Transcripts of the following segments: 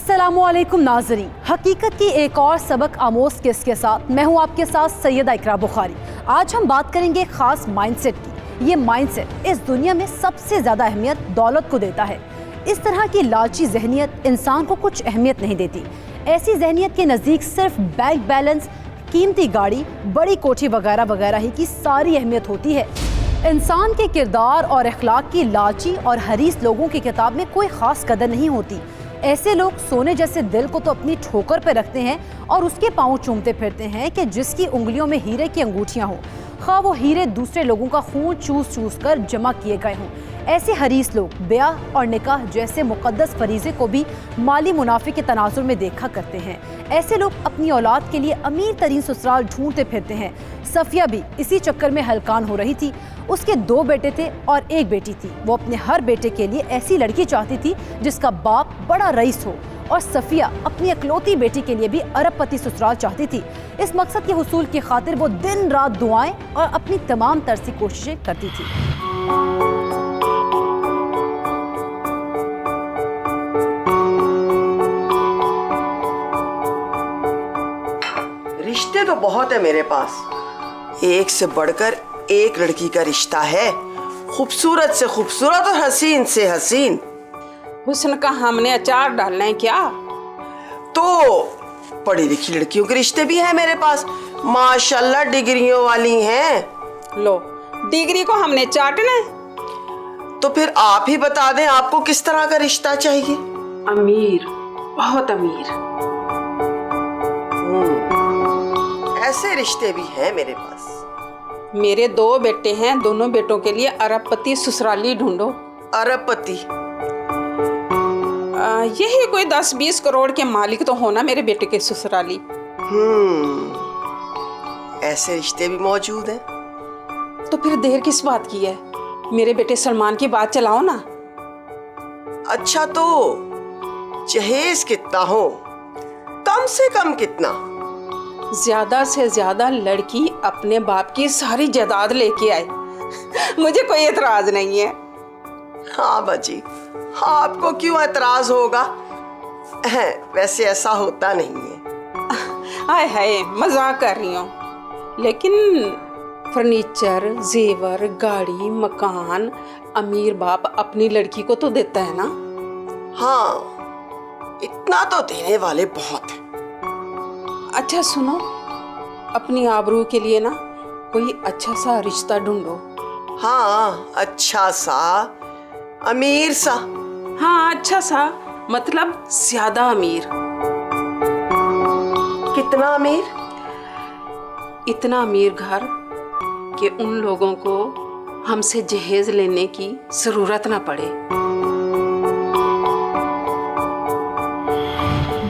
अस्सलामुअलैकुम नाज़रीन, हकीकत की एक और सबक आमोज़ किस के साथ मैं हूँ आपके साथ सैयदा इकरा बुखारी। आज हम बात करेंगे एक ख़ास माइंडसेट की। ये माइंडसेट इस दुनिया में सबसे ज़्यादा अहमियत दौलत को देता है। इस तरह की लालची जहनियत इंसान को कुछ अहमियत नहीं देती। ऐसी जहनियत के नज़दीक सिर्फ बैंक बैलेंस, कीमती गाड़ी, बड़ी कोठी वगैरह वगैरह ही की सारी अहमियत होती है। इंसान के किरदार और अखलाक की लालची और हरीस लोगों की किताब में कोई ख़ास कदर नहीं होती। ऐसे लोग सोने जैसे दिल को तो अपनी ठोकर पे रखते हैं और उसके पाँव चूमते फिरते हैं कि जिसकी उंगलियों में हीरे की अंगूठियां हों, खा वो हीरे दूसरे लोगों का खून चूस चूस कर जमा किए गए हों। ऐसे हरीस लोग ब्याह और निकाह जैसे मुकद्दस फरीज़े को भी माली मुनाफे के तनाजुर में देखा करते हैं। ऐसे लोग अपनी औलाद के लिए अमीर तरीन ससुराल ढूंढते फिरते हैं। सफिया भी इसी चक्कर में हलकान हो रही थी। उसके 2 बेटे थे और 1 बेटी थी। वो अपने हर बेटे के लिए ऐसी लड़की चाहती थी जिसका बाप बड़ा रईस हो, और सफिया अपनी इकलौती बेटी के लिए भी अरबपति ससुराल चाहती थी। इस मकसद के हुसूल की खातिर वो दिन रात दुआएं और अपनी तमाम तरसी कोशिशें करती थी। रिश्ते तो बहुत है मेरे पास, एक से बढ़कर एक लड़की का रिश्ता है, खूबसूरत से खूबसूरत और हसीन से हसीन। हुस्न का हमने अचार डालना है क्या? तो पढ़ी लिखी लड़कियों के रिश्ते भी हैं मेरे पास, माशाल्लाह डिग्रियों वाली हैं। लो, डिग्री को हमने चाटना है। तो फिर आप ही बता दें आपको किस तरह का रिश्ता चाहिए। अमीर, बहुत अमीर। ऐसे रिश्ते भी हैं मेरे पास। मेरे 2 बेटे हैं, दोनों बेटों के लिए अरबपति ससुराली ढूंढो। अरबपति? यही कोई 10-20 करोड़ के मालिक तो होना मेरे बेटे के ससुराली। ऐसे रिश्ते भी मौजूद हैं। तो फिर देर किस बात की है? मेरे बेटे सलमान की बात चलाओ ना। अच्छा, तो जहेज कितना हो, कम से कम कितना? ज्यादा से ज्यादा लड़की अपने बाप की सारी जायदाद लेके आए। मुझे कोई एतराज नहीं है। हाँ बाजी, आपको क्यों एतराज होगा? वैसे ऐसा होता नहीं है। हाय हाय, मजाक कर रही हूँ। लेकिन फर्नीचर, जेवर, गाड़ी, मकान अमीर बाप अपनी लड़की को तो देता है ना। हाँ, इतना तो देने वाले बहुत हैं। अच्छा सुनो, अपनी आबरू के लिए ना कोई अच्छा सा रिश्ता ढूंढो। हाँ, अच्छा सा, अमीर सा। हाँ, अच्छा सा मतलब ज्यादा अमीर। कितना अमीर? इतना अमीर घर कि उन लोगों को हमसे जहेज लेने की जरूरत ना पड़े।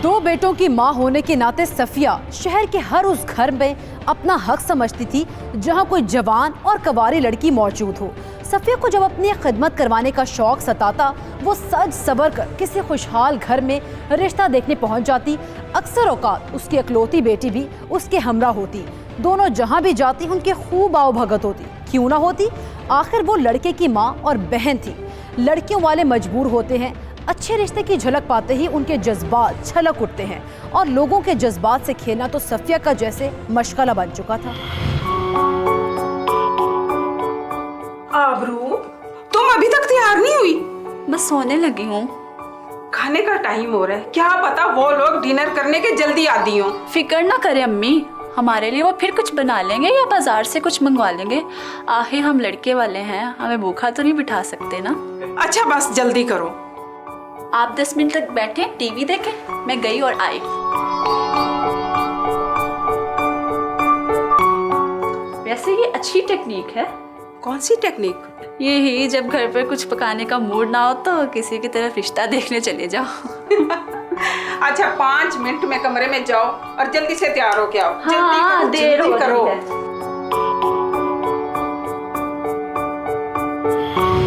2 बेटों की माँ होने के नाते सफिया शहर के हर उस घर में अपना हक समझती थी जहाँ कोई जवान और कवारी लड़की मौजूद हो। सफिया को जब अपनी खिदमत करवाने का शौक सताता, वो सज सवर कर किसी खुशहाल घर में रिश्ता देखने पहुँच जाती। अक्सर औकात उसकी इकलौती बेटी भी उसके हमरा होती। दोनों जहाँ भी जाती उनके खूब आवभगत होती। क्यों ना होती, आखिर वो लड़के की माँ और बहन थी। लड़कियों वाले मजबूर होते हैं। अच्छे रिश्ते की झलक पाते ही उनके जज्बात छलक उठते हैं, और लोगों के जज्बात से खेलना तो सफिया का जैसे मशगला बन चुका था। आबरू, तुम अभी तक तैयार नहीं हुई? बस सोने लगी हूँ। खाने का टाइम हो रहा है, क्या पता वो लोग डिनर करने के जल्दी आदी हो। फिक्र ना करें अम्मी, हमारे लिए वो फिर कुछ बना लेंगे या बाजार से कुछ मंगवा लेंगे। आखिर हम लड़के वाले हैं, हमें भूखा तो नहीं बिठा सकते ना। अच्छा बस जल्दी करो। आप 10 मिनट तक बैठे टीवी देखें, मैं गई और आई। वैसे ये अच्छी टेक्निक है। कौन सी टेक्निक? ये ही जब घर पर कुछ पकाने का मूड ना हो तो किसी की तरफ रिश्ता देखने चले जाओ। अच्छा 5 मिनट में कमरे में जाओ और जल्दी से तैयार हो के आओ। हाँ, देर हो करो।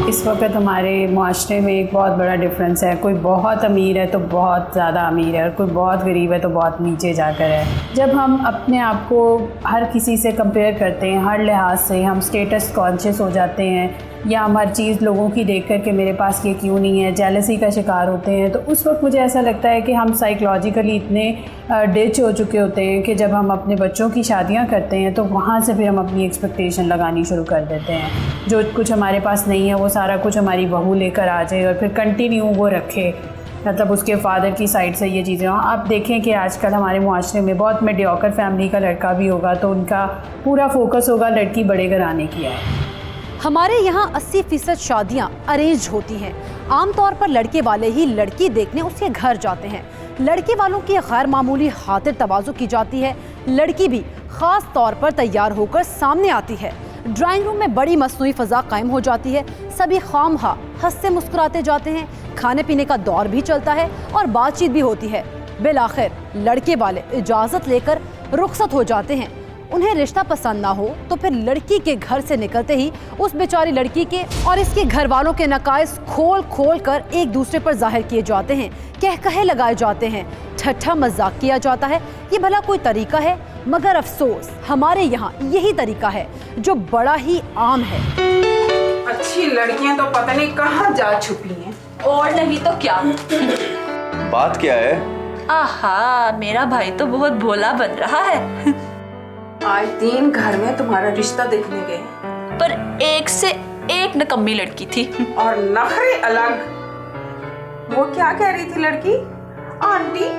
इस वक्त हमारे माशरे में एक बहुत बड़ा डिफरेंस है। कोई बहुत अमीर है तो बहुत ज़्यादा अमीर है, और कोई बहुत गरीब है तो बहुत नीचे जाकर है। जब हम अपने आप को हर किसी से कंपेयर करते हैं, हर लिहाज से हम स्टेटस कॉन्शियस हो जाते हैं, या हम हर चीज़ लोगों की देख कर के मेरे पास ये क्यों नहीं है, जेलसी का शिकार होते हैं, तो उस वक्त मुझे ऐसा लगता है कि हम साइकोलॉजिकली इतने डिच हो चुके होते हैं कि जब हम अपने बच्चों की शादियां करते हैं तो वहाँ से फिर हम अपनी एक्सपेक्टेशन लगानी शुरू कर देते हैं। जो कुछ हमारे पास नहीं है वो सारा कुछ हमारी बहू लेकर आ जाए और फिर कंटिन्यू वो रखे, मतलब उसके फादर की साइड से ये चीज़ें। आप देखें कि आजकल हमारे मुआशरे में बहुत मीडियोकर फैमिली का लड़का भी होगा तो उनका पूरा फोकस होगा लड़की बड़े घर आने की है। हमारे यहाँ 80% शादियाँ अरेंज होती हैं। आमतौर पर लड़के वाले ही लड़की देखने उसके घर जाते हैं। लड़के वालों की गैर मामूली खातिर तवाज़ु की जाती है। लड़की भी ख़ास तौर पर तैयार होकर सामने आती है। ड्राइंग रूम में बड़ी मसनूई फ़ज़ा कायम हो जाती है। सभी खामखा हंसते मुस्कुराते जाते हैं। खाने पीने का दौर भी चलता है और बातचीत भी होती है। बिलाखिर लड़के वाले इजाज़त लेकर रुखसत हो जाते हैं। उन्हें रिश्ता पसंद ना हो तो फिर लड़की के घर से निकलते ही उस बेचारी लड़की के और इसके घर वालों के नकाइस खोल खोल कर एक दूसरे पर जाहिर किए जाते हैं। कहकहे लगाए जाते हैं, ठट्ठा मजाक किया जाता है। ये भला कोई तरीका है? मगर अफसोस हमारे यहाँ यही तरीका है जो बड़ा ही आम है। अच्छी लड़कियां तो पता नहीं कहाँ जा छुपी हैं। और नहीं तो क्या। बात क्या है? आहा, मेरा भाई तो बहुत भोला बन रहा है। आज 3 घर में तुम्हारा रिश्ता देखने गए पर एक से एक नकम्मी लड़की थी। और नखरे अलग। वो क्या कह रही थी लड़की? आंटी,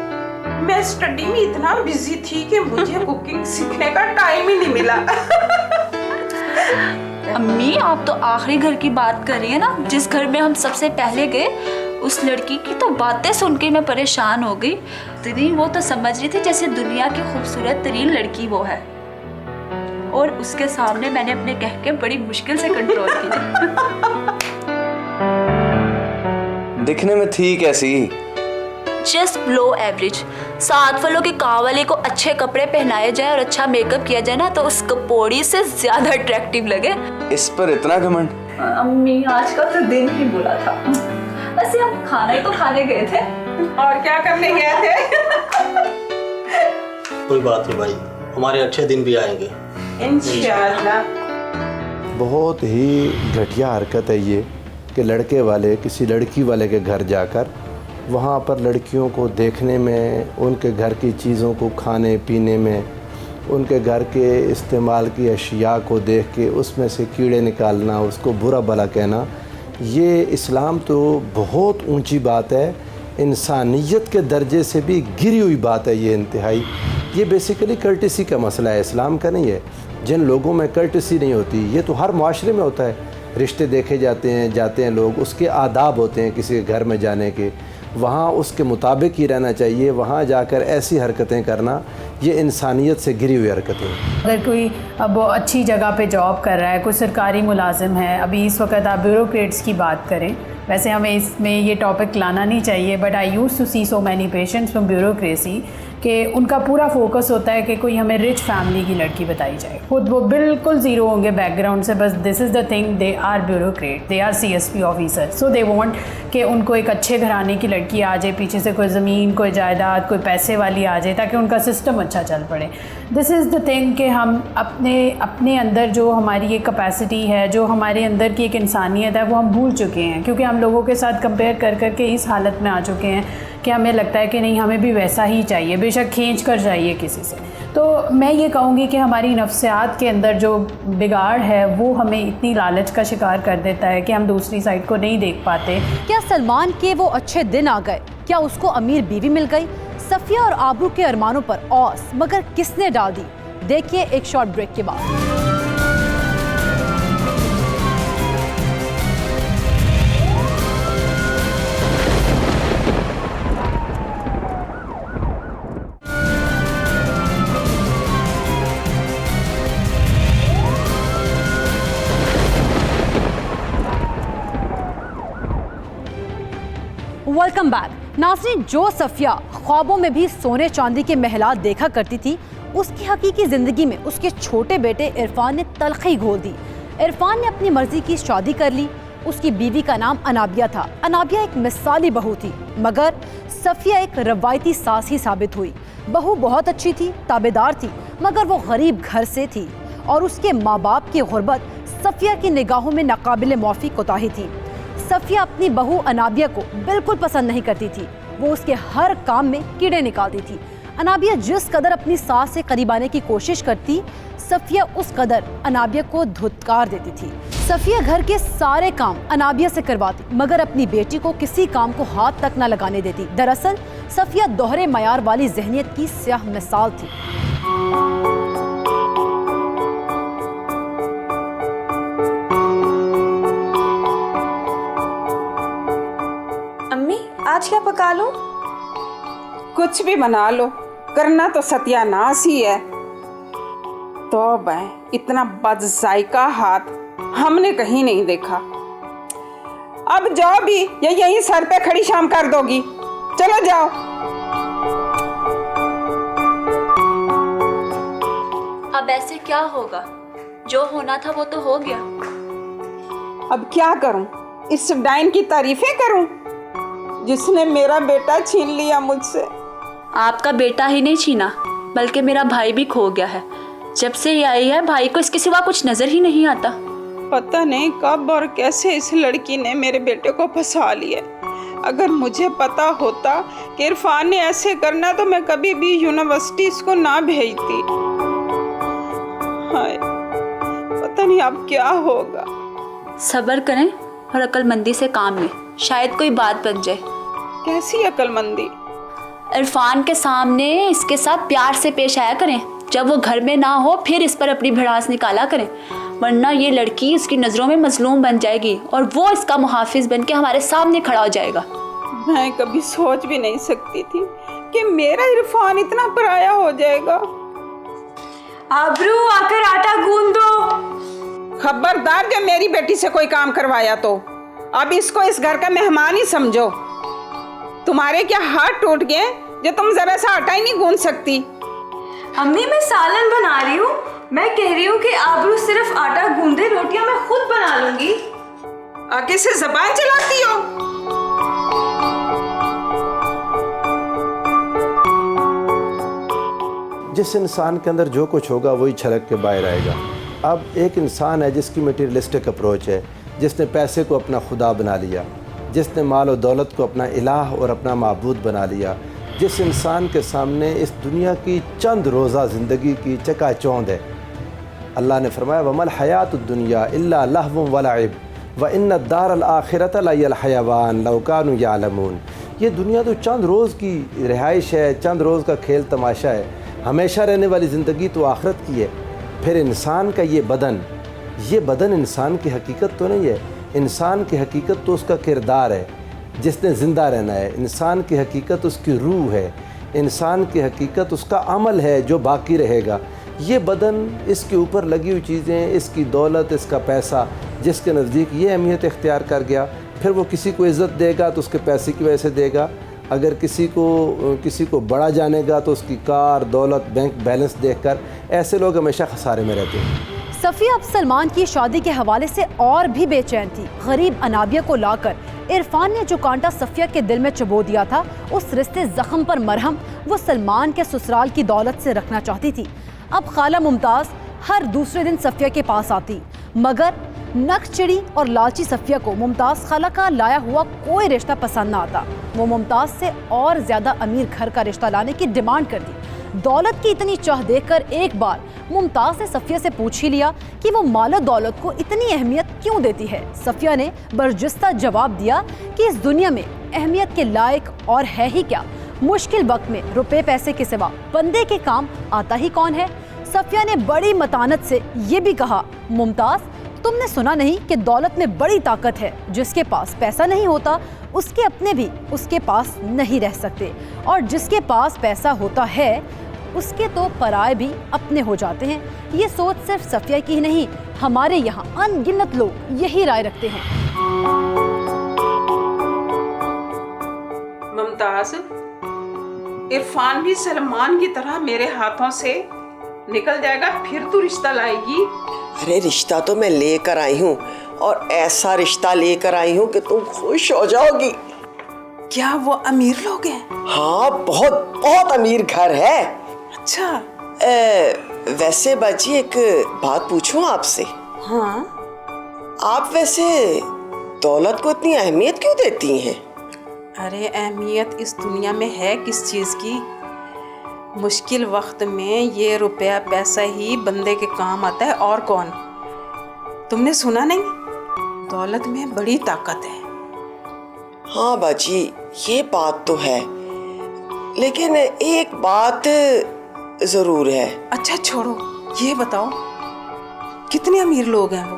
मैं स्टडी में इतना बिजी थी कि मुझे कुकिंग सीखने का टाइम ही नहीं मिला। अम्मी, आप तो आखिरी घर की बात कर रही है ना, जिस घर में हम सबसे पहले गए। उस लड़की की तो बातें सुन के मैं परेशान हो गई। दीदी वो तो समझ रही थी जैसे दुनिया की खूबसूरत तरीन लड़की वो है, और उसके सामने मैंने अपने कह के बड़ी मुश्किल से कंट्रोल किया। दिखने में थी कैसी? जस्ट लो एवरेज। 7 फलों के गाँव वाले को अच्छे कपड़े पहनाए जाए और अच्छा मेकअप किया जाए ना तो उस कपोड़ी से ज्यादा अट्रैक्टिव लगे। इस पर इतना घमंड? अम्मी, आज का तो दिन ही बुरा था। वैसे हम खाना ही तो खाने गए थे। और क्या करने गए थे? कोई बात नहीं भाई, हमारे अच्छे दिन भी आएंगे इंशाअल्लाह। बहुत ही घटिया हरकत है ये कि लड़के वाले किसी लड़की वाले के घर जाकर वहाँ पर लड़कियों को देखने में, उनके घर की चीज़ों को खाने पीने में, उनके घर के इस्तेमाल की अशिया को देख के उसमें से कीड़े निकालना, उसको बुरा भला कहना, ये इस्लाम तो बहुत ऊंची बात है, इंसानियत के दर्जे से भी गिरी हुई बात है ये इंतहाई। ये बेसिकली कर्टिसी का मसला है, इस्लाम का नहीं है। जिन लोगों में कर्टिसी नहीं होती, ये तो हर माशरे में होता है। रिश्ते देखे जाते हैं लोग, उसके आदाब होते हैं किसी के घर में जाने के, वहाँ उसके मुताबिक ही रहना चाहिए। वहाँ जाकर ऐसी हरकतें करना, ये इंसानियत से गिरी हुई हरकतें हैं। अगर कोई अब अच्छी जगह पे जॉब कर रहा है, कोई सरकारी मुलाजिम है, अभी इस वक्त आप ब्यूरोक्रेट्स की बात करें, वैसे हमें इसमें ये टॉपिक लाना नहीं चाहिए, but I used to see so many patients from bureaucracy कि उनका पूरा फोकस होता है कि कोई हमें रिच फैमिली की लड़की बताई जाए। खुद वो बिल्कुल ज़ीरो होंगे बैकग्राउंड से, बस this is the thing, they are bureaucrat, they are CSP officer, so they want कि उनको एक अच्छे घराने की लड़की आ जाए, पीछे से कोई ज़मीन, कोई जायदाद, कोई पैसे वाली आ जाए ताकि उनका सिस्टम अच्छा चल पड़े। दिस इज़ द थिंग कि हम अपने अंदर जो हमारी एक कैपेसिटी है, जो हमारे अंदर की एक इंसानियत है, वो हम भूल चुके हैं, क्योंकि हम लोगों के साथ कंपेयर कर करके इस हालत में आ चुके हैं कि हमें लगता है कि नहीं, हमें भी वैसा ही चाहिए, बेशक खींच कर चाहिए किसी से। तो मैं ये कहूँगी कि हमारी नफ्सियात के अंदर जो बिगाड़ है वो हमें इतनी लालच का शिकार कर देता है कि हम दूसरी साइड को नहीं देख पाते। क्या सलमान के वो अच्छे दिन आ गए? क्या उसको अमीर बीवी मिल गई? सफिया और आबरू के अरमानों पर औस मगर किसने डाल दी? देखिए एक शॉर्ट ब्रेक के बाद। Welcome back. नाज़रीन, जो सफिया ख्वाबों में भी सोने चांदी के महलात देखा करती थी, उसकी हकीकी ज़िंदगी में उसके छोटे बेटे इरफान ने तलखी घोल दी। इरफान ने अपनी मर्जी की शादी कर ली। उसकी बीवी का नाम अनाबिया था। अनाबिया एक मिसाली बहू थी, मगर सफिया एक रवायती सास ही साबित हुई। बहू बहुत अच्छी थी, ताबेदार थी, मगर वो गरीब घर से थी और उसके माँ बाप की गुर्बत सफिया की निगाहों में नाकाबिले माफ़ी कोताही थी। सफिया अपनी बहू अनाबिया को बिल्कुल पसंद नहीं करती थी। वो उसके हर काम में कीड़े निकालती थी। अनाबिया जिस कदर अपनी सास से करीब आने की कोशिश करती, सफिया उस कदर अनाबिया को धुतकार देती थी। सफिया घर के सारे काम अनाबिया से करवाती, मगर अपनी बेटी को किसी काम को हाथ तक न लगाने देती। दरअसल सफिया दोहरे मयार वाली जहनियत की स्याह मिसाल थी। अम्मी, आज क्या पका लूं? कुछ भी बना लो, करना तो सत्यानाश ही है। तौबा, इतना बदजायका हाथ हमने कहीं नहीं देखा। अब जाओ भी, या यहीं सर पे खड़ी शाम कर दोगी? चलो जाओ। अब ऐसे क्या होगा? जो होना था वो तो हो गया। अब क्या करूं? इस डाइन की तारीफें करूं जिसने मेरा बेटा छीन लिया मुझसे? आपका बेटा ही नहीं छीना, बल्कि मेरा भाई भी खो गया है। जब से ये आई है, भाई को इसके सिवा कुछ नजर ही नहीं आता। पता नहीं कब और कैसे इस लड़की ने मेरे बेटे को फंसा लिया। अगर मुझे पता होता कि इरफान ने ऐसे करना तो मैं कभी भी यूनिवर्सिटी इसको ना भेजती। हाय, पता नहीं अब क्या होगा। सब्र करें और अक्लमंदी से काम लें, शायद कोई बात बन जाए। कैसी अक्लमंदी? इरफान के सामने इसके साथ प्यार से पेश आया करें। जब वो घर में ना हो फिर इस पर अपनी भड़ास निकाला करें, वरना ये लड़की इसकी नज़रों में मजलूम बन जाएगी और वो इसका मुहाफिज बन के हमारे सामने खड़ा हो जाएगा। मैं कभी सोच भी नहीं सकती थी कि मेरा इरफान इतना पराया हो जाएगा। आबरू, आकर आटा गूंद दो। खबरदार, जब मेरी बेटी से कोई काम करवाया तो अब इसको इस घर का मेहमान ही समझो। तुम्हारे क्या हाथ टूट गए जो तुम जरा सा आटा ही नहीं गूंद सकती? अम्मी, मैं सालन बना रही हूँ। मैं कह रही हूँ कि आबरू सिर्फ आटा गूंदे, रोटियां मैं खुद बना लूंगी। आगे से जबान चलाती हो। जिस इंसान के अंदर जो कुछ होगा वही छलक के बाहर आएगा। अब एक इंसान है जिसकी मटीरियलिस्टिक अप्रोच है, जिसने पैसे को अपना खुदा बना लिया, जिसने माल और दौलत को अपना इलाह और अपना माबूद बना लिया, जिस इंसान के सामने इस दुनिया की चंद रोज़ा ज़िंदगी की चकाचौंध है। अल्लाह ने फरमाया, वमल हयात दुनिया इल्ला लहवुम व लइब व इन्न दारल आखिरत लहियल हयवान लौ कानू यालमून। ये दुनिया तो चंद रोज़ की रिहाइश है, चंद रोज़ का खेल तमाशा है। हमेशा रहने वाली ज़िंदगी तो आखिरत की है। फिर इंसान का ये बदन इंसान की हकीकत तो नहीं है। इंसान की हकीकत तो उसका किरदार है जिसने ज़िंदा रहना है। इंसान की हकीकत उसकी रूह है। इंसान की हकीकत उसका अमल है जो बाकी रहेगा। ये बदन, इसके ऊपर लगी हुई चीज़ें, इसकी दौलत, इसका पैसा, जिसके नज़दीक ये अहमियत इख्तियार कर गया, फिर वो किसी को इज़्ज़त देगा तो उसके पैसे की वजह से देगा। अगर किसी को बड़ा जानेगा तो उसकी कार, दौलत, बैंक बैलेंस देखकर। ऐसे लोग हमेशा खसारे में रहते हैं। सफिया अब सलमान की शादी के हवाले से और भी बेचैन थी। गरीब अनाबिया को लाकर इरफान ने जो कांटा सफिया के दिल में चबो दिया था, उस रिश्ते जख्म पर मरहम वो सलमान के ससुराल की दौलत से रखना चाहती थी। अब खाला मुमताज़ हर दूसरे दिन सफिया के पास आती, मगर नकचिड़ी और लालची सफिया को मुमताज़ खाला का लाया हुआ कोई रिश्ता पसंद न आता। वो मुमताज़ से और ज़्यादा अमीर घर का रिश्ता लाने की डिमांड करती। दौलत की इतनी चाह देखकर एक बार मुमताज़ ने सफिया से पूछ ही लिया कि वो मालो दौलत को इतनी अहमियत क्यों देती है। सफिया ने बर्जिस्ता जवाब दिया कि इस दुनिया में अहमियत के लायक और है ही क्या। मुश्किल वक्त में रुपए पैसे के सिवा बंदे के काम आता ही कौन है। सफिया ने बड़ी मतानत से ये भी कहा, मुमताज़, तुमने सुना नहीं कि दौलत में बड़ी ताकत है। जिसके पास पैसा नहीं होता उसके अपने भी उसके पास नहीं रह सकते, और जिसके पास पैसा होता है उसके तो पराए भी अपने हो जाते हैं। ये सोच सिर्फ सफिया की ही नहीं, हमारे यहाँ अनगिनत लोग यही राय रखते हैं। मुमताज, इरफान भी सलमान की तरह मेरे हाथों से निकल जाएगा, फिर तू रिश्ता लाएगी? अरे रिश्ता तो मैं लेकर आई हूँ, और ऐसा रिश्ता लेकर आई हूँ कि तुम खुश हो जाओगी। क्या वो अमीर लोग हैं? हाँ, बहुत बहुत अमीर घर है। अच्छा। वैसे बाजी एक बात पूछूं आपसे? हाँ। आप वैसे दौलत को इतनी अहमियत क्यों देती हैं? अरे अहमियत इस दुनिया में है किस चीज़ की? मुश्किल वक्त में ये रुपया पैसा ही बंदे के काम आता है, और कौन? तुमने सुना नहीं? दौलत में बड़ी ताकत है। हाँ बाजी, ये बात तो है, लेकिन एक बात जरूर है। अच्छा छोड़ो, ये बताओ कितने अमीर लोग हैं वो?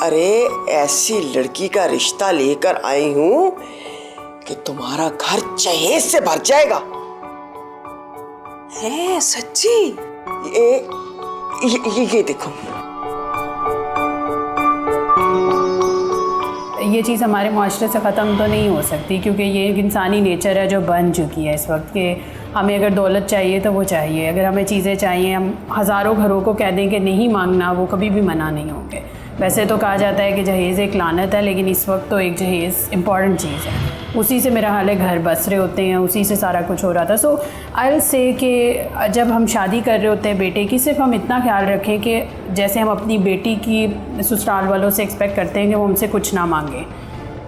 अरे ऐसी लड़की का रिश्ता लेकर आई हूँ कि तुम्हारा घर जहेज से भर जाएगा। है सच्ची? ये देखो। ये चीज़ हमारे माशरे से ख़त्म तो नहीं हो सकती, क्योंकि ये एक इंसानी नेचर है जो बन चुकी है इस वक्त के। हमें अगर दौलत चाहिए तो वो चाहिए, अगर हमें चीज़ें चाहिए, हम हज़ारों घरों को कह दें कि नहीं मांगना, वो कभी भी मना नहीं होंगे। वैसे तो कहा जाता है कि जहेज़ एक लानत है, लेकिन इस वक्त तो एक जहेज़ इम्पॉर्टेंट चीज़ है। उसी से मेरा हाल है, घर बस रहे होते हैं, उसी से सारा कुछ हो रहा था। सो आई विल से कि जब हम शादी कर रहे होते हैं बेटे की, सिर्फ हम इतना ख्याल रखें कि जैसे हम अपनी बेटी की ससुराल वालों से एक्सपेक्ट करते हैं कि वो हमसे कुछ ना मांगें,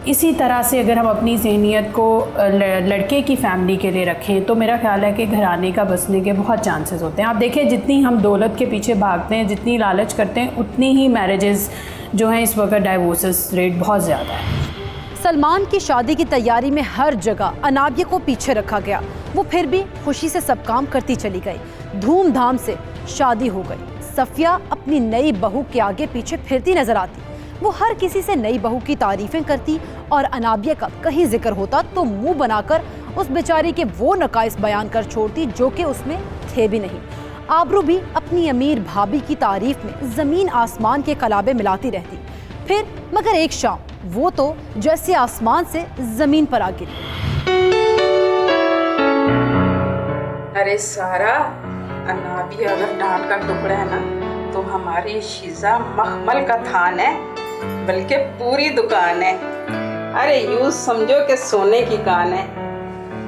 इसी तरह से अगर हम अपनी जहनीत को लड़के की फैमिली के लिए रखें तो मेरा ख्याल है कि घराने का बसने के बहुत चांसेस होते हैं। आप देखें, जितनी हम दौलत के पीछे भागते हैं, जितनी लालच करते हैं, उतनी ही मैरिजेस जो हैं इस वक्त डाइवोर्सेस रेट बहुत ज़्यादा है। सलमान की शादी की तैयारी में हर जगह अनाबिया को पीछे रखा गया। वो फिर भी खुशी से सब काम करती चली गई। धूमधाम से शादी हो गई। सफिया अपनी नई बहू के आगे पीछे फिरती नजर आती। वो हर किसी से नई बहू की तारीफें करती और अनाबिया का कहीं जिक्र होता तो मुंह बनाकर उस बेचारी के वो नकाइस बयान कर छोड़ती जो कि उसमें थे भी नहीं। आबरू भी अपनी अमीर भाभी की तारीफ में जमीन आसमान के कलाबे मिलाती रहती। फिर मगर एक शाम वो तो जैसे आसमान से जमीन पर आ गिरी। अरे सारा, अनाबिया अगर डांट का टुकड़ा है ना, तो हमारी शीजा मखमल का थान है, बल्कि पूरी दुकान है। अरे यूं समझो कि सोने की कान है।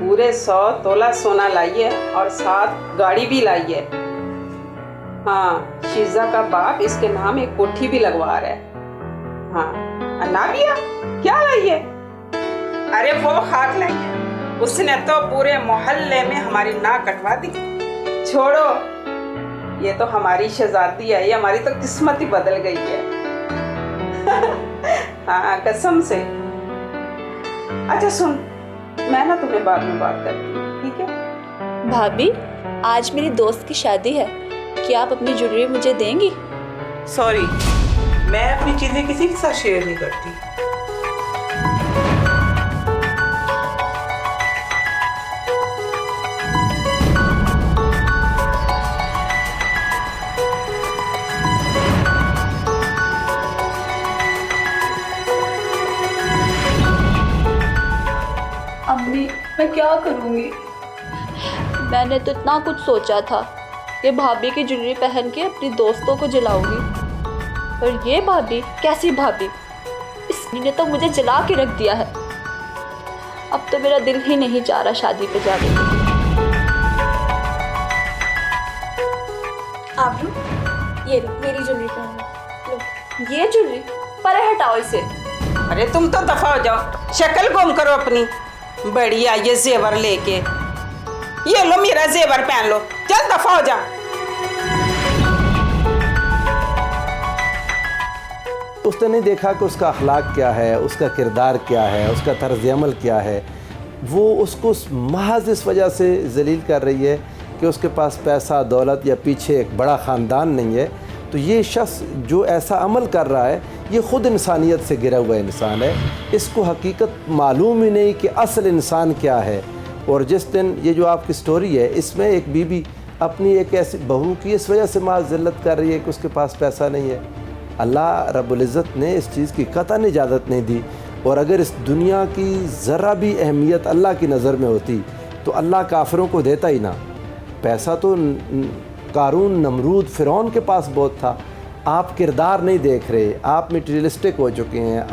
पूरे 100 तोला सोना लाई है और साथ गाड़ी भी लाई है। हाँ, शीजा का बाप इसके नाम एक कोठी भी लगवा रहा है। हाँ, अनाबिया क्या लाई है? अरे वो खाक लाई है, उसने तो पूरे मोहल्ले में हमारी नाक कटवा दी। छोड़ो, ये तो हमारी शहजादी है, ये हमारी तो किस्मत ही बदल गई है। हाँ कसम से। अच्छा सुन, मैं ना तुम्हें बाद में बात करती हूँ, ठीक है? भाभी, आज मेरी दोस्त की शादी है, क्या आप अपनी ज्वेलरी मुझे देंगी? सॉरी, मैं अपनी चीजें किसी के साथ शेयर नहीं करती। अम्मी, मैं क्या करूँगी? मैंने तो इतना कुछ सोचा था कि भाभी की ज्वेलरी पहन के अपनी दोस्तों को जलाऊंगी, पर ये भाभी कैसी भाभी, इसने तो मुझे जला के रख दिया है। अब तो मेरा दिल ही नहीं चाह रहा शादी पे जाने के लिए। आबरू, ये मेरी ज्वेलरी पहनो। लो। ये ज्वेलरी पर हटाओ इसे। अरे तुम तो दफा हो जाओ, शक्ल गुम करो अपनी। बड़ी आई है जेवर लेके। ये लो मेरा जेवर पहन लो, चल दफा हो जा। उसने नहीं देखा कि उसका अखलाक क्या है, उसका किरदार क्या है, उसका तर्ज अमल क्या है। वो उसको महज इस वजह से जलील कर रही है कि उसके पास पैसा दौलत या पीछे एक बड़ा ख़ानदान नहीं है। तो ये शख्स जो ऐसा अमल कर रहा है, ये ख़ुद इंसानियत से गिरा हुआ इंसान है। इसको हकीकत मालूम ही नहीं कि असल इंसान क्या है। और जिस दिन ये जो आपकी स्टोरी है, इसमें एक बीबी अपनी एक ऐसी बहू की इस वजह से माँ ज़िल्लत कर रही है कि उसके पास पैसा नहीं है। अल्लाह रब्बुल इज़्ज़त ने इस चीज़ की कतई इजाज़त नहीं दी। और अगर इस दुनिया की ज़रा भी अहमियत अल्लाह की नज़र में होती तो अल्लाह काफिरों को देता ही ना। पैसा तो कारून, नमरूद, फ़िरौन के पास बहुत था, आप किरदार नहीं देख रहे, आप मटीरियलिस्टिक हो चुके हैं।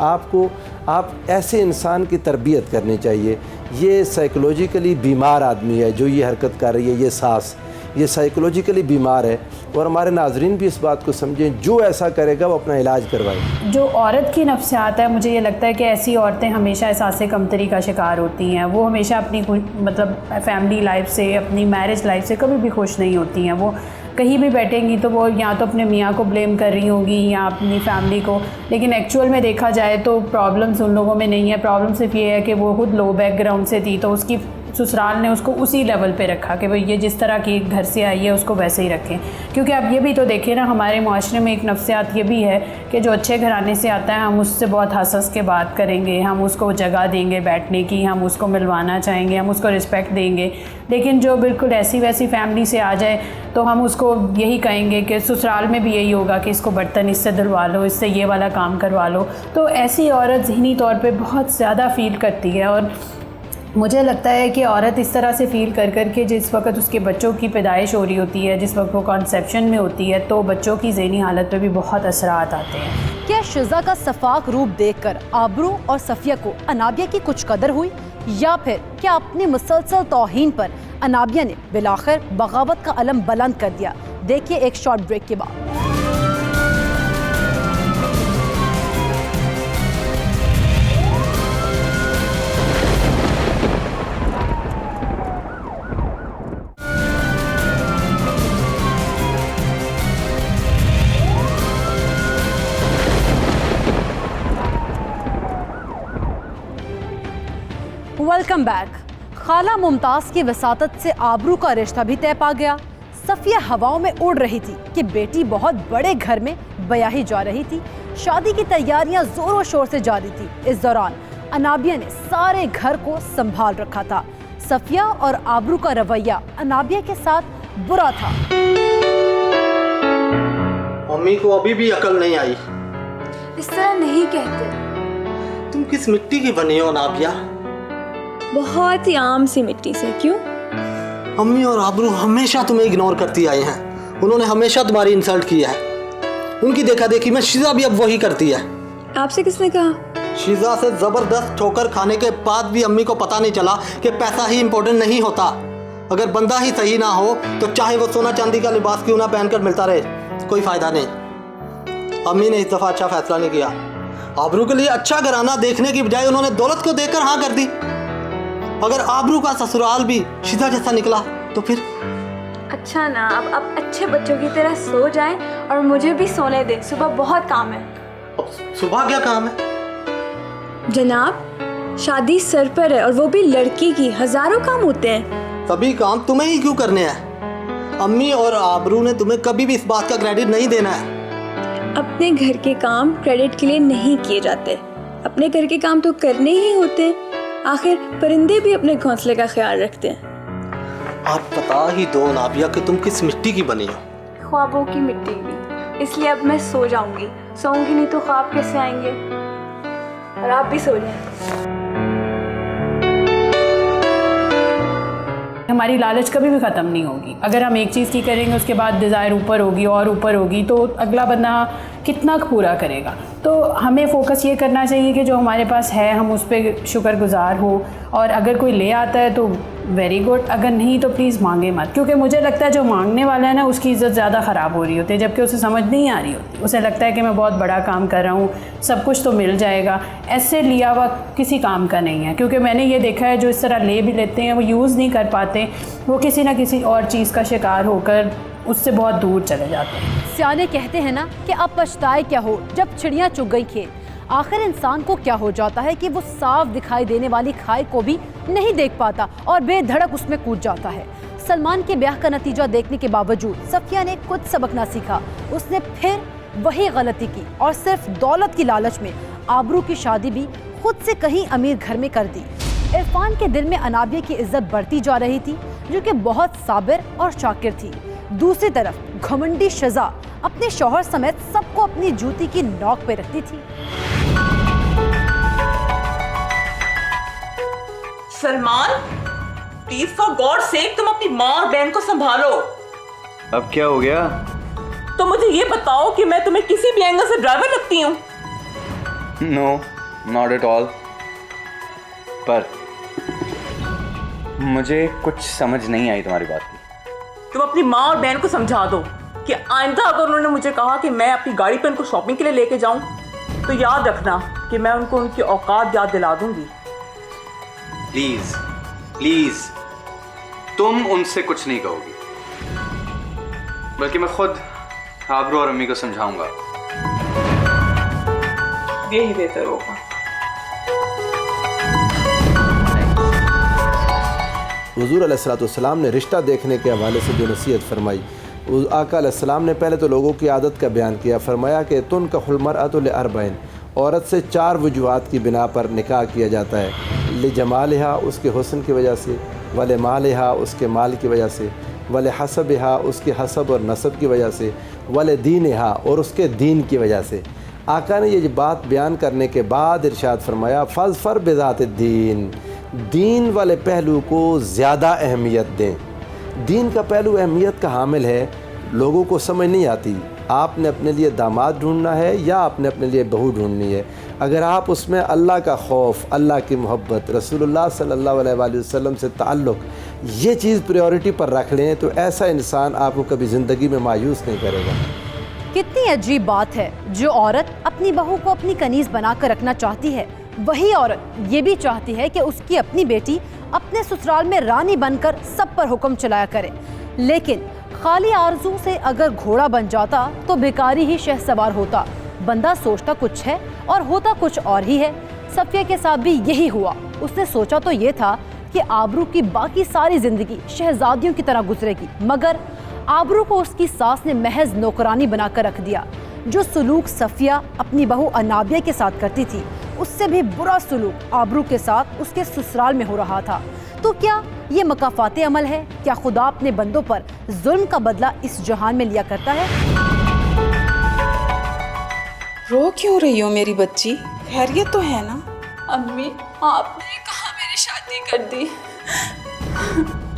आप ऐसे इंसान की तरबियत करनी चाहिए। ये साइकोलॉजिकली बीमार आदमी है जो ये हरकत कर रही है, ये सास, ये साइकोलॉजिकली बीमार है। और हमारे नाजरीन भी इस बात को समझें, जो ऐसा करेगा वो अपना इलाज करवाए। जो औरत की नफ्सियात है, मुझे ये लगता है कि ऐसी औरतें हमेशा एहसास कमतरी का शिकार होती हैं। वो हमेशा अपनी मतलब फैमिली लाइफ से, अपनी मैरिज लाइफ से कभी भी खुश नहीं होती हैं। वो कहीं भी बैठेंगी तो वो या तो अपने मियाँ को ब्लेम कर रही होंगी या अपनी फैमिली को, लेकिन एक्चुअल में देखा जाए तो प्रॉब्लम्स उन लोगों में नहीं है। प्रॉब्लम सिर्फ ये है कि वो खुद लो बैकग्राउंड से थी, तो उसकी ससुराल ने उसको उसी लेवल पे रखा कि भाई ये जिस तरह की घर से आई है उसको वैसे ही रखें। क्योंकि आप ये भी तो देखें ना, हमारे माशरे में एक नफ्सियात ये भी है कि जो अच्छे घराने से आता है हम उससे बहुत हंस के बात करेंगे, हम उसको जगह देंगे बैठने की, हम उसको मिलवाना चाहेंगे, हम उसको रिस्पेक्ट देंगे। लेकिन जो बिल्कुल ऐसी वैसी फैमिली से आ जाए तो हम उसको यही कहेंगे कि ससुराल में भी यही होगा कि इसको बर्तन इससे धुलवा लो, इससे ये वाला काम करवा लो। तो ऐसी औरत ज़हनी तौर पे बहुत ज़्यादा फ़ील करती है। और मुझे लगता है कि औरत इस तरह से फ़ील कर कर के जिस वक्त उसके बच्चों की पैदाइश हो रही होती है, जिस वक्त वो कॉन्सेप्शन में होती है, तो बच्चों की ज़हनी हालत पे भी बहुत असरात आते हैं। क्या शिज़ा का सफाक रूप देखकर आबरू और सफिया को अनाबिया की कुछ कदर हुई, या फिर क्या अपनी मुसलसल तौहीन पर अनाबिया ने बिलाखिर बगावत का अलम बुलंद कर दिया? देखिए एक शॉर्ट ब्रेक के बाद। Welcome back. खाला मुमताज़ की वसातत से आबरू का रिश्ता भी तय पा गया। सफिया हवाओं में उड़ रही थी कि बेटी बहुत बड़े घर में ब्याही जा रही थी। शादी की तैयारियां जोरों शोर से जारी थी। इस दौरान अनाबिया ने सारे घर को संभाल रखा था। सफिया और आबरू का रवैया अनाबिया के साथ बुरा था। मम्मी को अभी भी अकल नहीं आई। इस तरह नहीं कहते। तुम किस मिट्टी की बनी हो नाबिया? बहुत ही आम सी मिट्टी से। क्यों? अम्मी और आबरू हमेशा तुम्हें इग्नोर करती आई हैं। उन्होंने हमेशा तुम्हारी इंसल्ट की है। उनकी देखा देखी में शीजा भी अब वही करती है। आपसे किसने कहा? शीजा से जबरदस्त ठोकर खाने के बाद भी अम्मी को पता नहीं चला कि पैसा ही इम्पोर्टेंट नहीं होता। अगर बंदा ही सही ना हो तो चाहे वो सोना चांदी का लिबास क्यों ना पहनकर मिलता रहे, कोई फायदा नहीं। अम्मी ने इस दफा अच्छा फैसला नहीं किया। आबरू के लिए अच्छा घराना देखने की बजाय उन्होंने दौलत को देखकर हाँ कर दी। अगर आबरू का ससुराल भी शीजा जैसा निकला तो फिर? अच्छा ना, अब अच्छे बच्चों की तरह सो जाएं और मुझे भी सोने दें। सुबह बहुत काम है। सुबह क्या काम है? जनाब, शादी सर पर है और वो भी लड़की की। हजारों काम होते हैं। सभी काम तुम्हें ही क्यों करने हैं? अम्मी और आबरू ने तुम्हें कभी भी इस बात का क्रेडिट नहीं देना है। अपने घर के काम क्रेडिट के लिए नहीं किए जाते। अपने घर के काम तो करने ही होते हैं। आखिर परिंदे भी अपने घोंसले का ख्याल रखते हैं। आप बता ही दो नाबिया कि तुम किस मिट्टी की बनी हो? ख्वाबों की मिट्टी की। इसलिए अब मैं सो जाऊंगी। सोऊंगी नहीं तो ख्वाब कैसे आएंगे? और आप भी सो जाएं। हमारी लालच कभी भी ख़त्म नहीं होगी। अगर हम एक चीज़ की करेंगे उसके बाद डिज़ायर ऊपर होगी और ऊपर होगी, तो अगला बंदा कितना पूरा करेगा। तो हमें फोकस ये करना चाहिए कि जो हमारे पास है हम उस पर शुक्रगुजार हो, और अगर कोई ले आता है तो वेरी गुड, अगर नहीं तो प्लीज़ मांगे मत। क्योंकि मुझे लगता है जो मांगने वाला है ना, उसकी इज़्ज़त ज़्यादा ख़राब हो रही होती है, जबकि उसे समझ नहीं आ रही होती। उसे लगता है कि मैं बहुत बड़ा काम कर रहा हूँ, सब कुछ तो मिल जाएगा। ऐसे लिया हुआ किसी काम का नहीं है। क्योंकि मैंने ये देखा है जो इस तरह ले भी लेते हैं वो यूज़ नहीं कर पाते, वो किसी ना किसी और चीज़ का शिकार होकर उससे बहुत दूर चले जाते हैं। सियाने कहते हैं ना कि अब पछताए क्या हो जब चिड़ियाँ चुग गई खेत। आखिर इंसान को क्या हो जाता है कि वो साफ दिखाई देने वाली खाई को भी नहीं देख पाता और बेधड़क उसमें कूद जाता है। सलमान के ब्याह का नतीजा देखने के बावजूद सफिया ने कुछ सबक ना सीखा। उसने फिर वही गलती की और सिर्फ दौलत की लालच में आबरू की शादी भी खुद से कहीं अमीर घर में कर दी। इरफान के दिल में अनाबिया की इज्जत बढ़ती जा रही थी, जो कि बहुत साबिर और शाकिर थी। दूसरी तरफ घमंडी शिज़ा अपने शौहर समेत सबको अपनी जूती की नोक पे रखती थी। Salman, please for God sake तुम अपनी माँ और बहन को संभालो। अब क्या हो गया? तो मुझे ये बताओ कि मैं तुम्हें किसी भी एंगल से ड्राइवर लगती हूँ? No, not at all. पर मुझे कुछ समझ नहीं आई तुम्हारी बात की। तुम अपनी माँ और बहन को समझा दो कि आइंदा अगर उन्होंने मुझे कहा कि मैं अपनी गाड़ी पर उनको शॉपिंग के लिए लेके जाऊं, तो याद रखना कि मैं उनको उनकी औकात याद दिला दूंगी। प्लीज प्लीज, तुम उनसे कुछ नहीं कहोगी, बल्कि मैं खुद आबरू और अम्मी को समझाऊंगा। यही बेहतर होगा। हुजूर अलैहिस्सलाम ने रिश्ता देखने के हवाले से जो नसीहत फरमाई, आका अलैहिस्सलाम ने पहले तो लोगों की आदत का बयान किया। फरमाया कि तुनकहुल मरअतु लिअरबईन, औरत से 4 वजूहात की बिना पर निकाह किया जाता है। लिजमालिहा, उसके हुस्न की वजह से, वले मालिहा, उसके माल की वजह से, वले हसबिहा, उसके हसब और नसब की वजह से, वले दीनिहा, और उसके दीन की वजह से। आका ने ये बात बयान करने के बाद इरशाद फरमाया फ़ज़फ़र बिज़ात दीन, दीन वाले पहलू को ज़्यादा अहमियत दें। दीन का पहलू अहमियत का हामिल है, लोगों को समझ नहीं आती। आपने अपने लिए दामाद ढूंढना है या आपने अपने लिए बहू ढूंढनी है। अगर आप उसमें अल्लाह का खौफ, अल्लाह की मोहब्बत, रसूलुल्लाह सल्लल्लाहु अलैहि वसल्लम से ताल्लुक़, ये चीज़ प्रायोरिटी पर रख लें तो ऐसा इंसान आपको कभी ज़िंदगी में मायूस नहीं करेगा। कितनी अजीब बात है, जो औरत अपनी बहू को अपनी कनीज़ बनाकर रखना चाहती है, वही औरत ये भी चाहती है कि उसकी अपनी बेटी अपने ससुराल में रानी बनकर सब पर हुक्म चलाया करे। लेकिन खाली आरजू से अगर घोड़ा बन जाता तो भिखारी ही शहसवार होता। बंदा सोचता कुछ है और होता कुछ और ही है। सफिया के साथ भी यही हुआ। उसने सोचा तो ये था कि आबरू की बाकी सारी जिंदगी शहजादियों की तरह गुजरेगी, मगर आबरू को उसकी सास ने महज नौकरानी बनाकर रख दिया। जो सुलूक सफिया अपनी बहू अनाबिया के साथ करती थी, उससे भी बुरा सुलूक आबरू के साथ उसके ससुराल में हो रहा था। तो क्या ये मकाफाते अमल है? क्या खुदा अपने बंदों पर जुल्म का बदला इस जहान में लिया करता है? रो क्यों रही हो मेरी बच्ची? खैरियत तो है ना? अम्मी, आपने कहाँ मेरी शादी कर दी?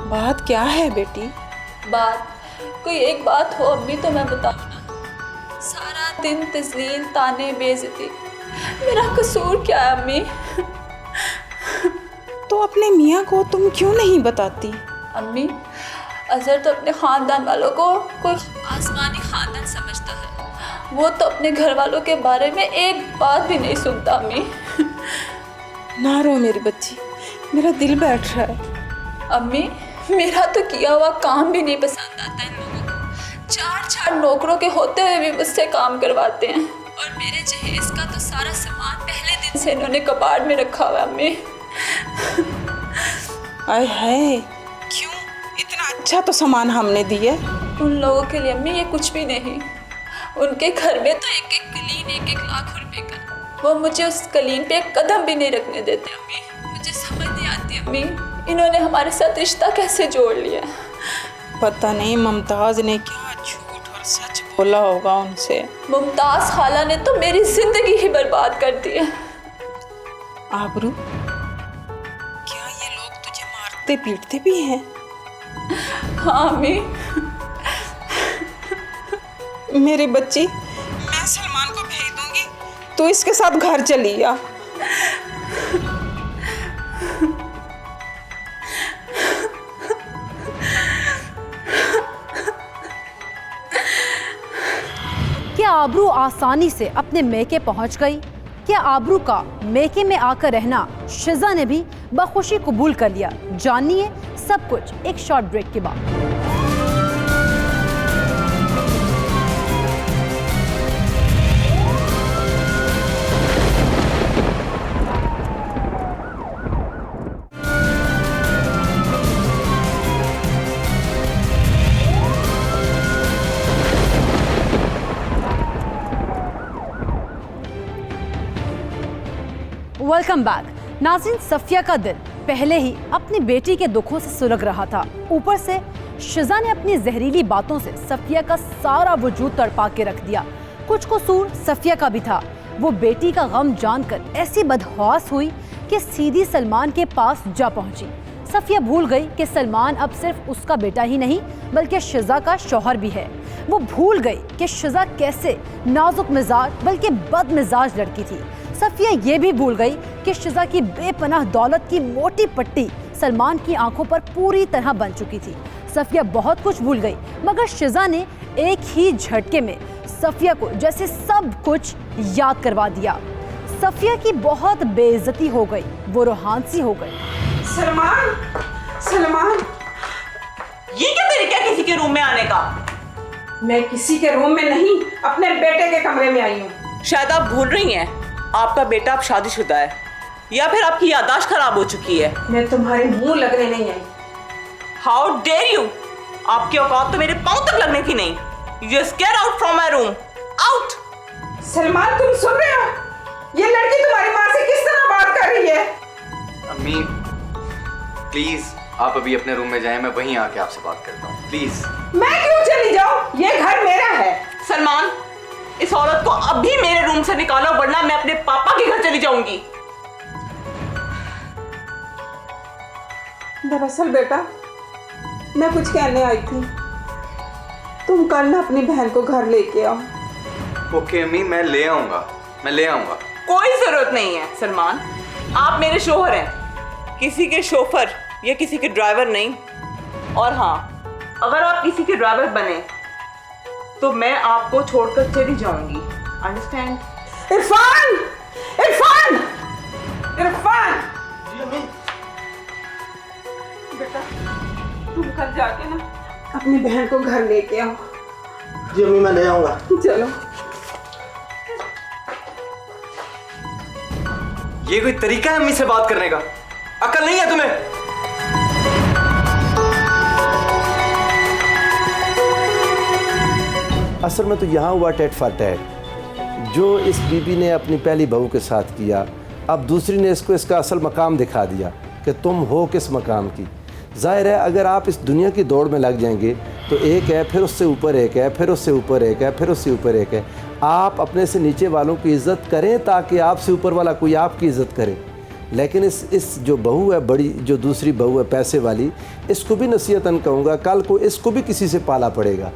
बात क्या है बेटी? बात कोई एक बात हो अम्मी तो मैं बताऊँ ना। सारा दिन तज़लील, ताने, बेइज्जती, मेरा कसूर क्या है अम्मी? तो अपने मियाँ को तुम क्यों नहीं बताती? अम्मी, अज़हर तो अपने ख़ानदान वालों को कोई आसमानी ख़ानदान समझता है। वो तो अपने घर वालों के बारे में एक बात भी नहीं सुनता अम्मी। ना रो मेरी बच्ची, मेरा दिल बैठ रहा है। अम्मी, मेरा तो किया हुआ काम भी नहीं पसंद आता इन लोगों को। 4 नौकरों के होते हुए भी मुझसे काम करवाते हैं, और मेरे जहेज का तो सारा सामान पहले दिन से इन्होंने कबाड़ में रखा हुआ है अम्मी। आय हाय, क्यों? इतना अच्छा तो सामान हमने दिया। उन लोगों के लिए अम्मी ये कुछ भी नहीं। उनके घर में तो एक कलीन 1 लाख रुपए का, वो मुझे उस कलीन पे एक कदम भी नहीं रखने देते अम्मी। मुझे समझ नहीं आती अम्मी, इन्होंने हमारे साथ रिश्ता कैसे जोड़ लिया। पता नहीं मुमताज़ ने क्या झूठ और सच बोला होगा उनसे। मुमताज़ खाला ने तो मेरी जिंदगी ही बर्बाद कर दी है। आबरू, क्या ये लोग तुझे मारते पीटते भी हैं? हाँ अम्मी। मेरी बच्ची, मैं सलमान को भेज दूंगी, तू इसके साथ घर चली आ। क्या आबरू आसानी से अपने मेके पहुंच गई? क्या आबरू का मेके में आकर रहना शिजा ने भी बखुशी कबूल कर लिया? जानिए सब कुछ एक शॉर्ट ब्रेक के बाद। Welcome back. नाज़रीन, सफिया का दिल पहले ही अपनी बेटी के दुखों से सुलग रहा था। ऊपर से शिजा ने अपनी जहरीली बातों से सफिया का सारा वजूद तड़पा के रख दिया। कुछ कसूर सफिया का भी था। वो बेटी का गम जानकर ऐसी बदहवास हुई कि सीधी सलमान के पास जा पहुंची। सफिया भूल गई कि सलमान अब सिर्फ उसका बेटा ही नहीं बल्कि शिजा का शौहर भी है। वो भूल गई कि शिजा कैसे नाजुक मिजाज बल्कि बदमिजाज लड़की थी। सफिया ये भी भूल गई कि शिजा की बेपनाह दौलत की मोटी पट्टी सलमान की आंखों पर पूरी तरह बन चुकी थी। सफिया बहुत कुछ भूल गई, मगर शिजा ने एक ही झटके में सफिया को जैसे सब कुछ याद करवा दिया। सफिया की बहुत बेइज्जती हो गई, वो रूहान सी हो गई। सलमान, सलमान, ये क्या तरीका है किसी के रूम में आने का? मैं किसी के रूम में नहीं, अपने बेटे के कमरे में आई हूँ। शायद आप भूल रही हैं, आपका बेटा अब शादीशुदा है, या फिर आपकी याददाश्त खराब हो चुकी है। मैं तुम्हारे मुंह लगने नहीं आई। How dare you! आपकी औकात तो मेरे पांव तक लगने की नहीं। Just get out from my room! Out! Salman, तुम सुन रहे हो? ये लड़की तुम्हारी माँ से किस तरह बात कर रही है? अम्मी प्लीज आप अभी अपने रूम में जाएं, मैं वहीं आके आपसे बात करता हूँ, प्लीज। मैं क्यों चली जाऊँ? ये घर मेरा है। सलमान, इस औरत को अभी मेरे रूम से निकालो, वरना मैं अपने पापा के घर चली जाऊंगी। दरअसल बेटा, मैं कुछ कहने आई थी। तुम कल ना अपनी बहन को घर लेके आओ। ओके अम्मी, मैं ले आऊंगा। कोई जरूरत नहीं है सलमान, आप मेरे शोहर हैं, किसी के शोफर या किसी के ड्राइवर नहीं। और हाँ, अगर आप किसी के ड्राइवर बने तो मैं आपको छोड़कर चली जाऊंगी। अंडरस्टैंड? इरफान, इरफान, इरफान! बेटा, तुम कल जाके ना अपनी बहन को घर लेके आओ। जी अम्मी, मैं ले आऊँगा। चलो। ये कोई तरीका है अम्मी से बात करने का? अकल नहीं है तुम्हें? असल में तो यहाँ हुआ टेट फॉर टैट। जो इस बीबी ने अपनी पहली बहू के साथ किया, अब दूसरी ने इसको इसका असल मकाम दिखा दिया कि तुम हो किस मकाम की। जाहिर है अगर आप इस दुनिया की दौड़ में लग जाएंगे तो एक है, फिर उससे ऊपर एक है, फिर उससे ऊपर एक है, फिर उससे ऊपर एक है। आप अपने से नीचे वालों की इज़्ज़त करें ताकि आपसे ऊपर वाला कोई आपकी इज़्ज़त करे। लेकिन इस जो बहू है, बड़ी जो दूसरी बहू है पैसे वाली, इसको भी नसीहतन कहूँगा, कल को इसको भी किसी से पाला पड़ेगा।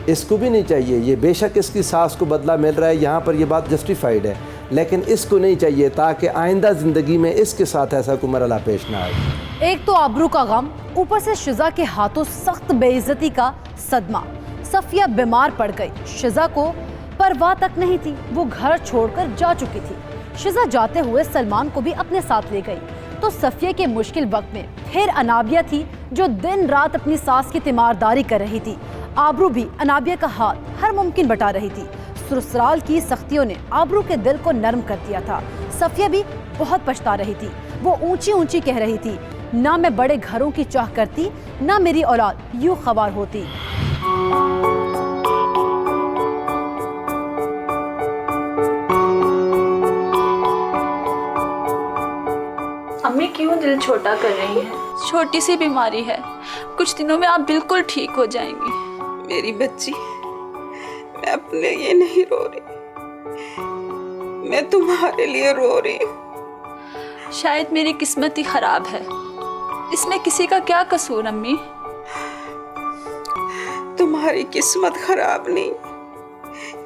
इसको भी नहीं चाहिए ये, बेशक इसकी सास को बदला मिल रहा है, यहाँ पर ये बात जस्टिफाइड है, लेकिन इसको नहीं चाहिए ताकि आइंदा ज़िंदगी में इसके साथ ऐसा कोई मरला पेश ना आए। एक तो आबरू का गम, ऊपर से शिजा के हाथों सख्त बेइज्जती का सदमा। सफिया बीमार पड़ गई, शिजा को परवाह तक नहीं थी, वो घर छोड़कर जा चुकी थी। शिजा जाते हुए सलमान को भी अपने साथ ले गई। तो सफिया के मुश्किल वक्त में फिर अनाबिया थी जो दिन रात अपनी सास की तीमारदारी कर रही थी। आबरू भी अनाबिया का हाथ हर मुमकिन बटा रही थी। ससुराल की सख्तियों ने आबरू के दिल को नरम कर दिया था। सफिया भी बहुत पछता रही थी। वो ऊंची ऊंची कह रही थी, ना मैं बड़े घरों की चाह करती, ना मेरी औलाद यूं खवार होती। अम्मी क्यों दिल छोटा कर रही हैं? छोटी सी बीमारी है, कुछ दिनों में आप बिल्कुल ठीक हो जाएंगी। मेरी बच्ची, मैं अपने लिए नहीं रो रही, मैं तुम्हारे लिए रो रही हूँ। शायद मेरी किस्मत ही खराब है, इसमें किसी का क्या कसूर अम्मी? तुम्हारी किस्मत खराब नहीं,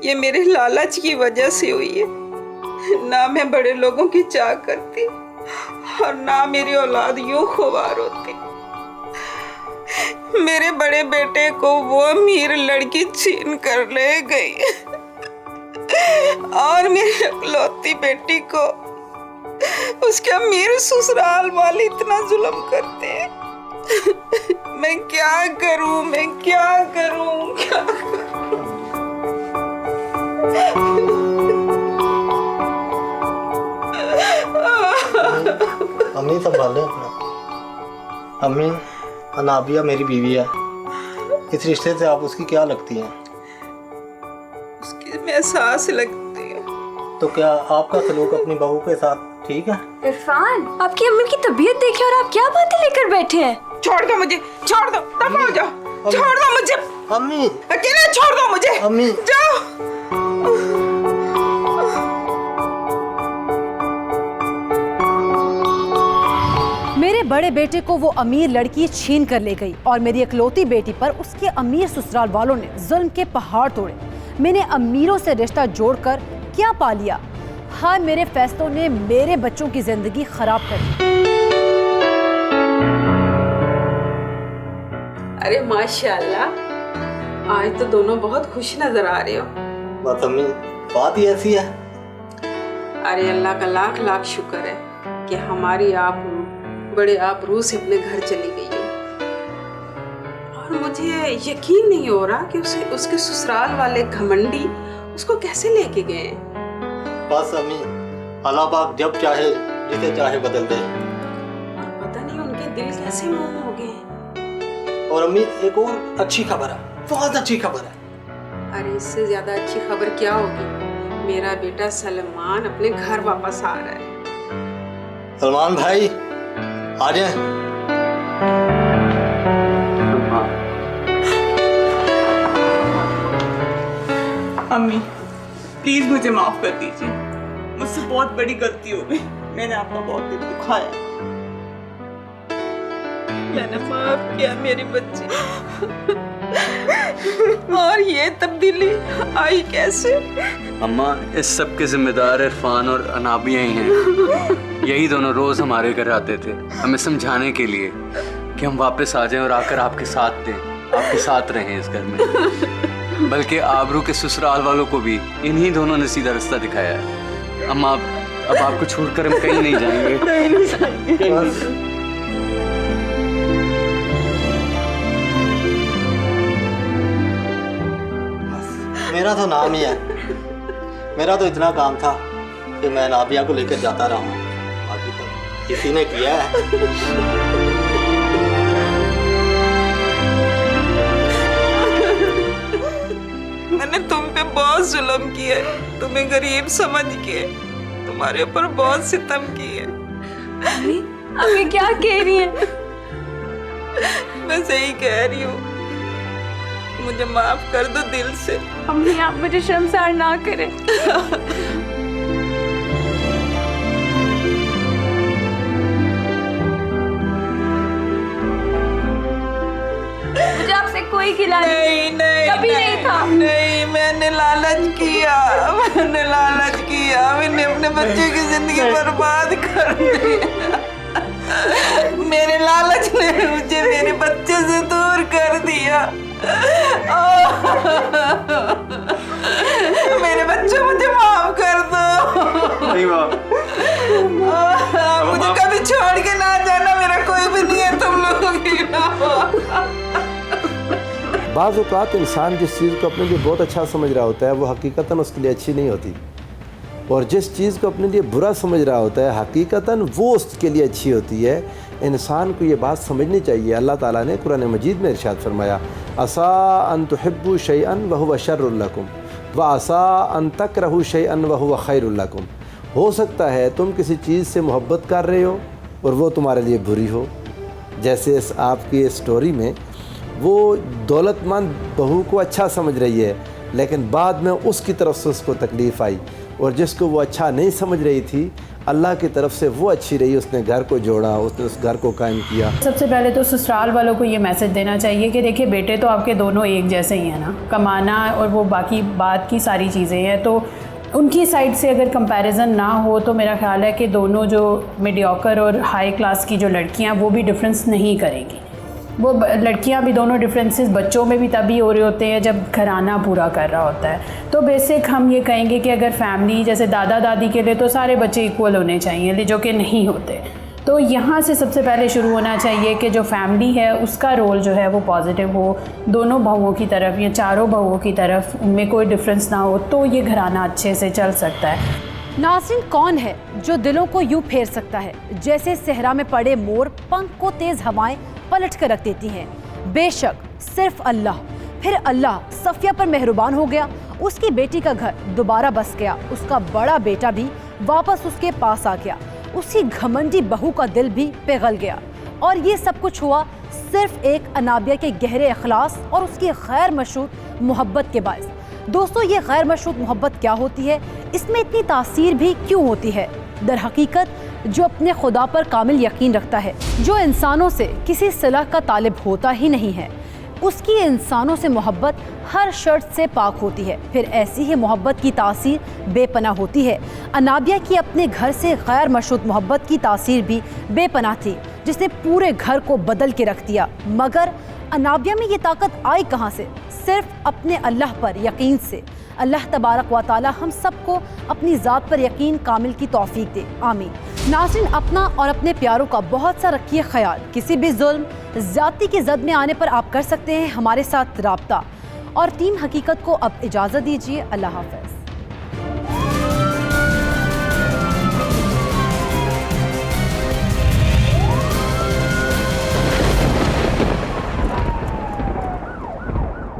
ये मेरे लालच की वजह से हुई है। ना मैं बड़े लोगों की चाह करती और ना मेरी औलाद यूं खुवार होती। मेरे बड़े बेटे को वो अमीर लड़की छीन कर ले गई और मेरी इकलौती बेटी को उसके अमीर ससुराल वाले इतना जुल्म करते हैं। मैं क्या करूं, मैं क्या करूं, क्या करूं? अम्मी संभालें अपना। अम्मी, अनाबिया मेरी बीवी है, इस रिश्ते से आप उसकी क्या लगती हैं? उसकी मैं सास लगती हूँ। तो क्या आपका सलूक अपनी बहू के साथ ठीक है? इरफान, आपकी अम्मी की तबीयत देखी और आप क्या बातें लेकर बैठे हैं? छोड़ दो मुझे, छोड़ दो, तब हो जाओ, छोड़ दो मुझे। अम्मी, अकेले छोड़ दो मुझे। अम्मी, जाओ। मेरे बड़े बेटे को वो अमीर लड़की छीन कर ले गई और मेरी इकलौती बेटी पर उसके अमीर ससुराल वालों ने जुल्म के पहाड़ तोड़े। मैंने अमीरों से रिश्ता जोड़कर क्या पा लिया? हाँ, मेरे फैसलों ने मेरे बच्चों की जिंदगी खराब कर दी। अरे माशाल्लाह, आज तो दोनों बहुत खुश नजर आ रहे हो। बस अम्मी, बात ही ऐसी है। अरे अल्लाह का लाख लाख शुक्र है कि हमारी आप बड़े आबरू से अपने घर चली गई है। और मुझे यकीन नहीं हो रहा कि उसके ससुराल वाले घमंडी उसको कैसे लेके गए। बस अम्मी, अल्लाह पाक जब चाहे जिसे चाहे बदल दे। और पता नहीं उनके दिल कैसे मोम हो गए। और अम्मी, एक और अच्छी खबर है, बहुत अच्छी खबर है। अरे इससे ज्यादा अच्छी खबर क्या होगी? मेरा बेटा सलमान अपने घर वापस आ रहा है। सलमान भाई आ जाए। अम्मी प्लीज मुझे माफ कर दीजिए, मुझसे बहुत बड़ी गलती हो गई। मैंने आपका बहुत दिल दुखाया। मैंने माफ किया मेरी बच्ची। और ये तब्दीली आई कैसे? अम्मा, इस सब के जिम्मेदार इरफान और अनाबिया ही हैं। यही दोनों रोज हमारे घर आते थे हमें समझाने के लिए कि हम वापस आ जाएं और आकर आपके साथ दें, आपके साथ रहें इस घर में। बल्कि आबरू के ससुराल वालों को भी इन्हीं दोनों ने सीधा रास्ता दिखाया है। अम्मा, अब आपको छोड़कर हम कहीं नहीं जाएंगे। नहीं जाएंगे। मेरा तो नाम ही है, मेरा तो इतना काम था कि मैं नाबिया को लेकर जाता रहा हूँ। बाकी तो किसी ने किया है। मैंने तुम पे बहुत जुल्म किए, तुम्हें गरीब समझ के तुम्हारे ऊपर बहुत सितम किए। अम्मी क्या कह रही है? मैं सही कह रही हूँ, मुझे माफ कर दो दिल से। अम्मी आप मुझे शर्मसार ना करें। मुझे आपसे कोई गिला नहीं, कभी नहीं था। नहीं, मैंने लालच किया, मैंने अपने बच्चे की जिंदगी बर्बाद कर दी। मेरे लालच ने मुझे मेरे बच्चे से दूर कर दिया। मेरे बच्चे, मुझे माफ कर दो। नहीं माफ। मुझे कभी छोड़ के ना जाना, मेरा कोई भी नहीं है तुम लोगों की ना। बाज़ औक़ात इंसान जिस चीज़ को अपने लिए बहुत अच्छा समझ रहा होता है वो हकीकतन उसके लिए अच्छी नहीं होती, और जिस चीज़ को अपने लिए बुरा समझ रहा होता है हकीकतन वो उसके लिए अच्छी होती है। इंसान को ये बात समझनी चाहिए। अल्लाह ताला ने कुरान मजीद में इरशाद फरमाया, असा अन तुहिब्बु शैअन व हुव शर्रुल लकुम व असा अन तकरहु शैअन व हुव खैरुल लकुम। हो सकता है तुम किसी चीज़ से मोहब्बत कर रहे हो और वो तुम्हारे लिए बुरी हो। जैसे इस आपकी स्टोरी में वो दौलतमंद बहू को अच्छा समझ रही है, लेकिन बाद में उसकी तरफ से उसको तकलीफ़ आई, और जिसको वो अच्छा नहीं समझ रही थी अल्लाह की तरफ से वो अच्छी रही, उसने घर को जोड़ा, उसने उस घर को कायम किया। सबसे पहले तो ससुराल वालों को ये मैसेज देना चाहिए कि देखिए बेटे तो आपके दोनों एक जैसे ही हैं ना, कमाना और वो बाकी बात की सारी चीज़ें हैं, तो उनकी साइड से अगर कंपैरिजन ना हो तो मेरा ख्याल है कि दोनों जो मीडियोकर और हाई क्लास की जो लड़कियां वो भी डिफरेंस नहीं करेंगी। वो लड़कियां भी दोनों डिफरेंसेस बच्चों में भी तभी हो रहे होते हैं जब घराना पूरा कर रहा होता है। तो बेसिक हम ये कहेंगे कि अगर फैमिली जैसे दादा दादी के लिए तो सारे बच्चे इक्वल होने चाहिए, जो कि नहीं होते। तो यहाँ से सबसे पहले शुरू होना चाहिए कि जो फैमिली है उसका रोल जो है वो पॉजिटिव हो, दोनों बहुओं की तरफ या चारों बहुओं की तरफ उनमें कोई डिफरेंस ना हो, तो ये घराना अच्छे से चल सकता है। नाज़रीन, कौन है जो दिलों को यूं फेर सकता है जैसे सहरा में पड़े मोर पंख को तेज हवाएं पलट कर रख देती हैं? बेशक सिर्फ अल्लाह। फिर अल्लाह सफिया पर मेहरबान हो गया, उसकी बेटी का घर दोबारा बस गया, उसका बड़ा बेटा भी वापस उसके पास आ गया, उसकी घमंडी बहू का दिल भी पिघल गया। और ये सब कुछ हुआ सिर्फ एक अनाबिया के गहरे अखलास और उसकी गैर मशरूत मोहब्बत के बायस। दोस्तों, ये गैर मशरूत मोहब्बत क्या होती है, इसमें इतनी तासीर भी क्यों होती है? दर हकीकत जो अपने खुदा पर कामिल यकीन रखता है, जो इंसानों से किसी सिला का तालिब होता ही नहीं है, उसकी इंसानों से मोहब्बत हर शर्त से पाक होती है। फिर ऐसी ही मोहब्बत की तासीर बेपनाह होती है। अनाबिया की अपने घर से गैर मशरूत मोहब्बत की तासीर भी बेपनाह थी, जिसने पूरे घर को बदल के रख दिया। मगर अनाबिया में ये ताकत आई कहाँ से? सिर्फ अपने अल्लाह पर यकीन से। अल्लाह तबारक व तआला हम सबको अपनी ज़ात पर यकीन कामिल की तौफीक दे, आमीन। नाज़रीन, अपना और अपने प्यारों का बहुत सा रखिए ख्याल। किसी भी जुल्म, ज़्यादती की जद में आने पर आप कर सकते हैं हमारे साथ राब्ता। और टीम हकीकत को अब इजाज़त दीजिए। अल्लाह हाफ़िज़।